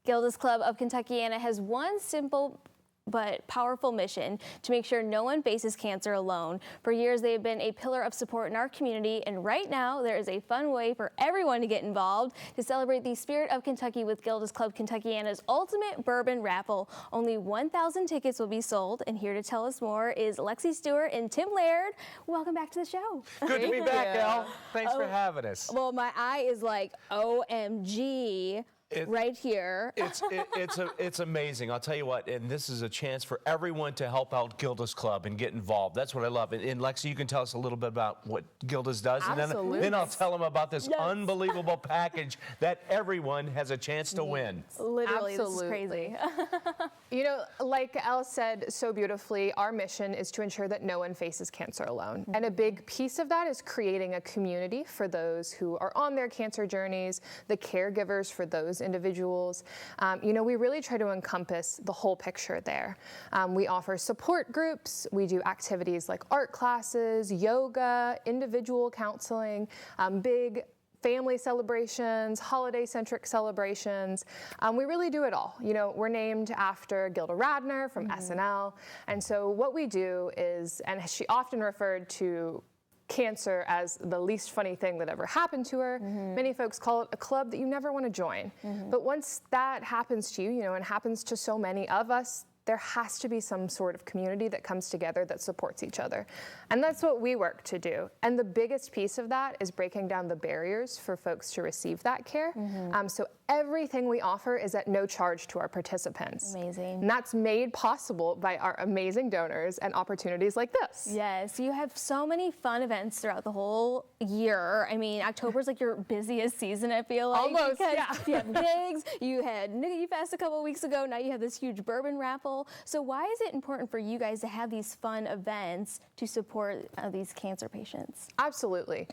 Gilda's Club of Kentuckiana has one simple but powerful mission to make sure no one faces cancer alone. For years, they have been a pillar of support in our community, and right now there is a fun way for everyone to get involved to celebrate the spirit of Kentucky with Gilda's Club Kentuckiana's ultimate bourbon raffle. Only 1,000 tickets will be sold, and here to tell us more is Lexi Stewart and Tim Laird. Welcome back to the show. Good to be back, Elle. Thanks for having us. Well, my eye is like, OMG. Right here. It's amazing. I'll tell you what, and this is a chance for everyone to help out Gilda's Club and get involved. That's what I love. And Lexi, you can tell us a little bit about what Gilda's does, Absolutely. and then I'll tell them about this unbelievable package that everyone has a chance to win. Literally, Absolutely. This is crazy. You know, like Elle said so beautifully, our mission is to ensure that no one faces cancer alone. And a big piece of that is creating a community for those who are on their cancer journeys, the caregivers for those individuals. You know, we really try to encompass the whole picture there. We offer support groups. We do activities like art classes, yoga, individual counseling, big family celebrations, holiday-centric celebrations. We really do it all. You know, we're named after Gilda Radner from SNL. And so what we do is, and she often referred to cancer as the least funny thing that ever happened to her. Many folks call it a club that you never want to join. But once that happens to you, you know, and happens to so many of us, there has to be some sort of community that comes together that supports each other. And that's what we work to do. And the biggest piece of that is breaking down the barriers for folks to receive that care. So everything we offer is at no charge to our participants. Amazing. And that's made possible by our amazing donors and opportunities like this. Yes, you have so many fun events throughout the whole year. I mean, October's like your busiest season, I feel like. Almost, yeah. You have gigs, you had Nicky Fest a couple of weeks ago, now you have this huge bourbon raffle. So why is it important for you guys to have these fun events to support these cancer patients? Absolutely.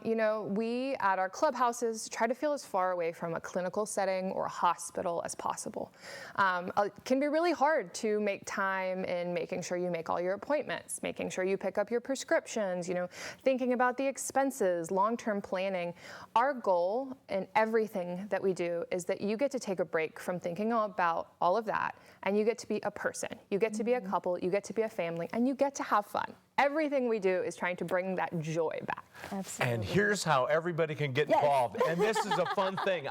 You know, we at our clubhouses try to feel as far away from a clinical setting or a hospital as possible. It can be really hard to make time in making sure you make all your appointments, making sure you pick up your prescriptions, you know, thinking about the expenses, long-term planning. Our goal in everything that we do is that you get to take a break from thinking about all of that, and you get to be a person. You get to be a couple, you get to be a family, and you get to have fun. Everything we do is trying to bring that joy back. Absolutely. And here's how everybody can get involved. And this is a fun thing.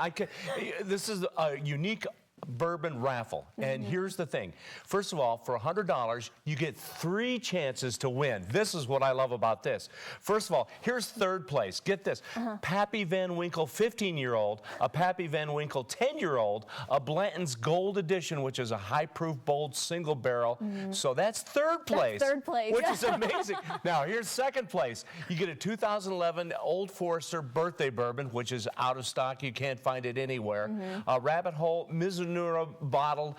This is a unique bourbon raffle. And here's the thing. First of all, for $100, you get 3 chances to win. This is what I love about this. First of all, here's third place. Get this. Pappy Van Winkle 15-year-old, a Pappy Van Winkle 10-year-old, a Blanton's Gold Edition, which is a high-proof, bold, single barrel. So that's third place. That's third place. Which is amazing. Now, here's second place. You get a 2011 Old Forester birthday bourbon, which is out of stock. You can't find it anywhere. A Rabbit Hole Mizunara bottle,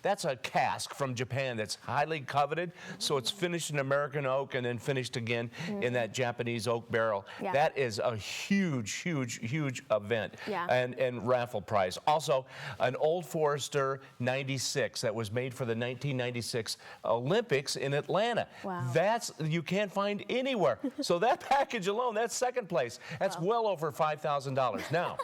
that's a cask from Japan that's highly coveted. So it's finished in American oak and then finished again in that Japanese oak barrel. Yeah. That is a huge, huge, huge event and raffle prize. Also, an Old Forester 96 that was made for the 1996 Olympics in Atlanta. Wow. You can't find anywhere. So that package alone, that's second place. That's well over $5,000. Now,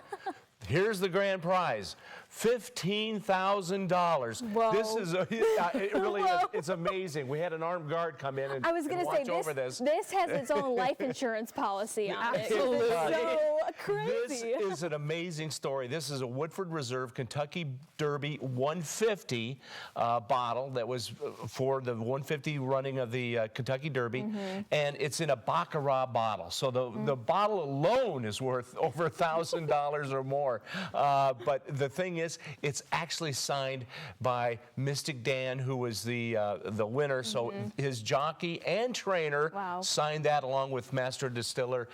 here's the grand prize, $15,000. Whoa. This is, it really is, it's amazing. We had an armed guard come in and, I was going to say, over this. This has its own life insurance policy on it. Absolutely. It's so crazy. This is an amazing story. This is a Woodford Reserve Kentucky Derby 150 bottle that was for the 150 running of the Kentucky Derby, and it's in a Baccarat bottle. So the bottle alone is worth over $1,000 or more. But the thing is, it's actually signed by Mystic Dan, who was the winner. So his jockey and trainer signed that along with master distiller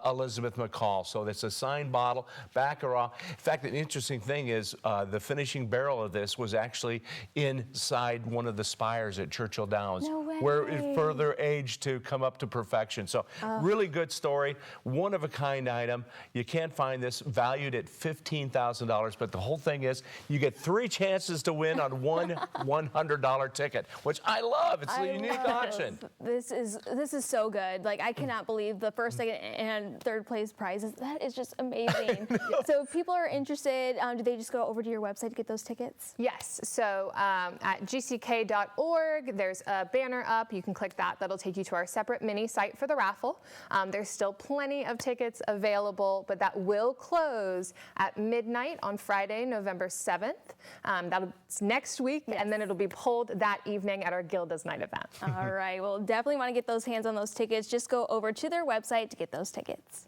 Elizabeth McCall. So it's a signed bottle, Baccarat. In fact, the interesting thing is the finishing barrel of this was actually inside one of the spires at Churchill Downs. No way. where for their age to come up to perfection. So really good story, one of a kind item. You can't find this, valued at $15,000, but the whole thing is you get 3 chances to win on one $100 ticket, which I love. It's a unique auction. This is so good. Like, I cannot believe the first, second, and third place prizes. That is just amazing. So if people are interested, do they just go over to your website to get those tickets? Yes. So at gck.org, there's a banner up. You can click that. That'll take you to our separate mini site for the raffle. There's still plenty of tickets available, but that will close at midnight on Friday, November 7th. That's next week, and then it'll be pulled that evening at our Gilda's night event. All right. Well, definitely want to get those hands on those tickets. Just go over to their website to get those tickets.